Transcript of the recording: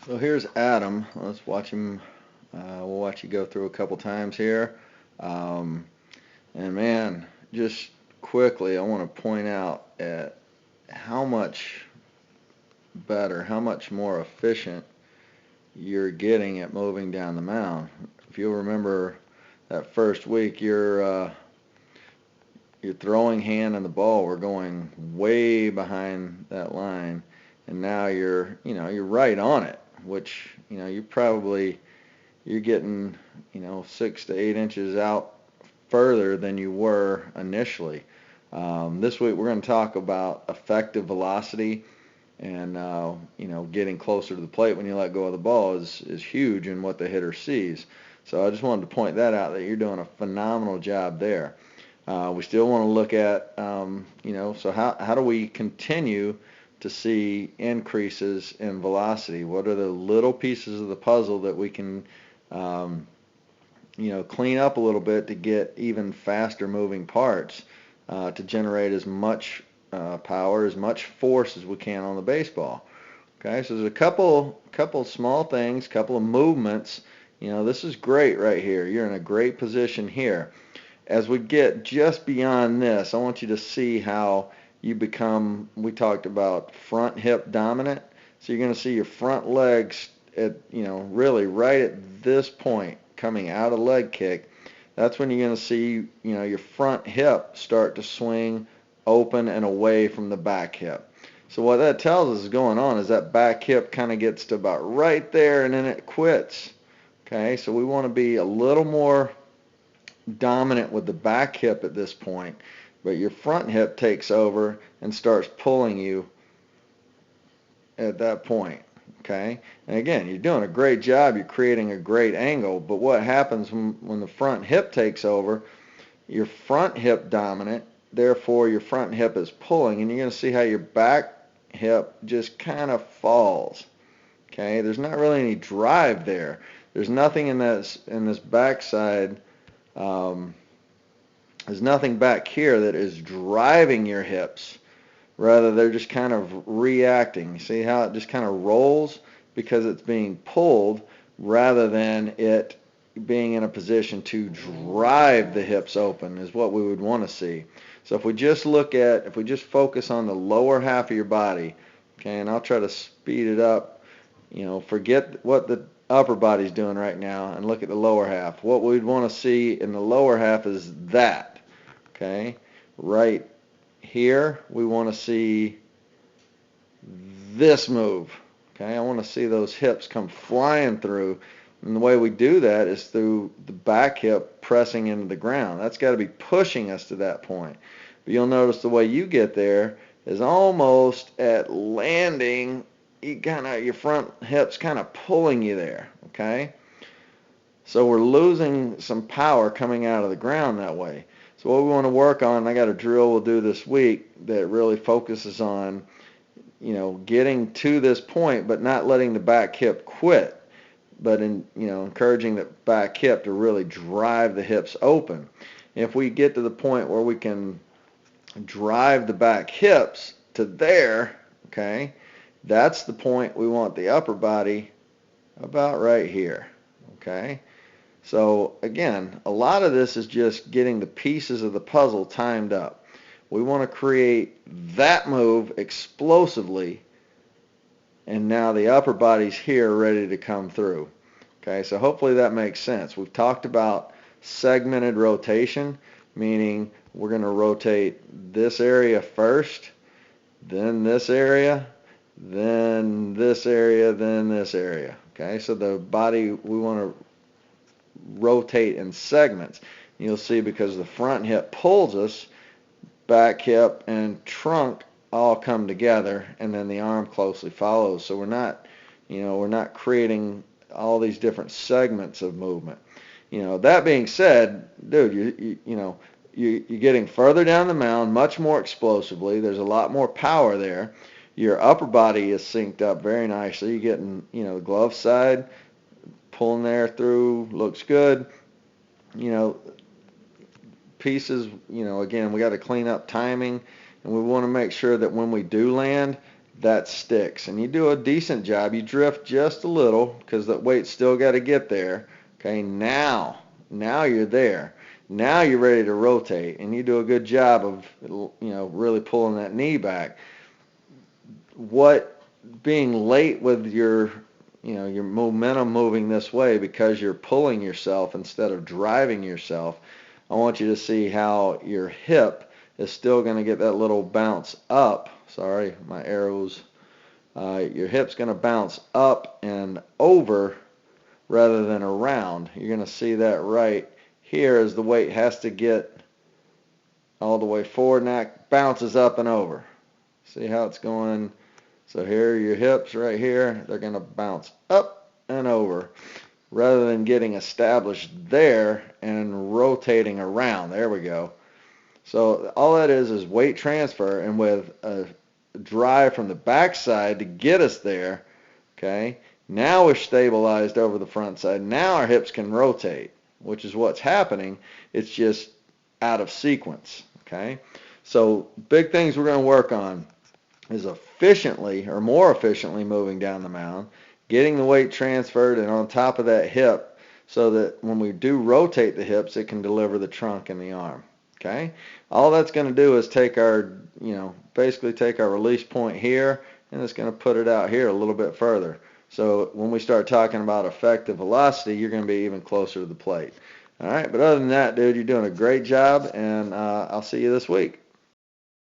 So here's Adam. Let's watch him. We'll watch you go through a couple times here. Um, and man, just quickly, I want to point out at how much better, how much more efficient you're getting at moving down the mound. If you'll remember that first week, your throwing hand and the ball were going way behind that line, and now you're right on it, which you're getting 6 to 8 inches out further than you were initially. This week we're going to talk about effective velocity, and getting closer to the plate when you let go of the ball is huge in what the hitter sees. So I just wanted to point that out, that you're doing a phenomenal job there. We still want to look at, so how do we continue to see increases in velocity? What are the little pieces of the puzzle that we can, clean up a little bit to get even faster moving parts to generate as much power, as much force as we can on the baseball? Okay, so there's a couple small things, couple of movements. This is great right here. You're in a great position here. As we get just beyond this, I want you to see how you become, we talked about front hip dominant. So you're going to see your front legs at, really right at this point coming out of leg kick. That's when you're going to see, your front hip start to swing open and away from the back hip. So what that tells us is going on is that back hip kind of gets to about right there and then it quits. Okay, so we want to be a little more dominant with the back hip at this point, but your front hip takes over and starts pulling you at that point. Okay, and again, you're doing a great job. You're creating a great angle, but what happens when the front hip takes over? Your front hip dominant, therefore your front hip is pulling, and you're going to see how your back hip just kind of falls. Okay, there's not really any drive there. There's nothing in this backside. Um, there's nothing back here that is driving your hips. Rather, they're just kind of reacting. See how it just kind of rolls because it's being pulled rather than it being in a position to drive the hips open is what we would want to see. So if we just focus on the lower half of your body, okay, and I'll try to speed it up, forget what the upper body's doing right now and look at the lower half. What we'd want to see in the lower half is that, okay, right here, we want to see this move. Okay, I want to see those hips come flying through. And the way we do that is through the back hip pressing into the ground. That's got to be pushing us to that point. But you'll notice the way you get there is almost at landing. Your front hips kind of pulling you there. Okay, so we're losing some power coming out of the ground that way. So what we want to work on, I got a drill we'll do this week that really focuses on, getting to this point, but not letting the back hip quit, but encouraging the back hip to really drive the hips open. If we get to the point where we can drive the back hips to there, okay, that's the point we want the upper body about right here, okay? So again, a lot of this is just getting the pieces of the puzzle timed up. We want to create that move explosively, and now the upper body's here ready to come through. Okay, so hopefully that makes sense. We've talked about segmented rotation, meaning we're going to rotate this area first, then this area, then this area, then this area. Okay, so the body, we want to rotate in segments. You'll see because the front hip pulls us, back hip and trunk all come together, and then the arm closely follows. So we're not creating all these different segments of movement. That being said, dude, you're getting further down the mound much more explosively. There's a lot more power there. Your upper body is synced up very nicely. You're getting, the glove side pulling there through, looks good. You know, Pieces, again, we got to clean up timing, and we want to make sure that when we do land, that sticks. And you do a decent job. You drift just a little because the weight's still got to get there. Okay, now you're there. Now you're ready to rotate, and you do a good job of, really pulling that knee back. What being late with your momentum moving this way because you're pulling yourself instead of driving yourself, I want you to see how your hip is still going to get that little bounce up. Sorry, my arrows. Your hip's going to bounce up and over rather than around. You're going to see that right here as the weight has to get all the way forward and that bounces up and over. See how it's going? So here are your hips right here. They're going to bounce up and over rather than getting established there and rotating around. There we go. So all that is weight transfer, and with a drive from the backside to get us there, okay, now we're stabilized over the front side. Now our hips can rotate, which is what's happening. It's just out of sequence, okay? So big things we're going to work on is efficiently or more efficiently moving down the mound, getting the weight transferred and on top of that hip so that when we do rotate the hips, it can deliver the trunk and the arm. Okay? All that's going to do is take our, basically take our release point here and it's going to put it out here a little bit further. So when we start talking about effective velocity, you're going to be even closer to the plate. All right, but other than that, dude, you're doing a great job, and I'll see you this week.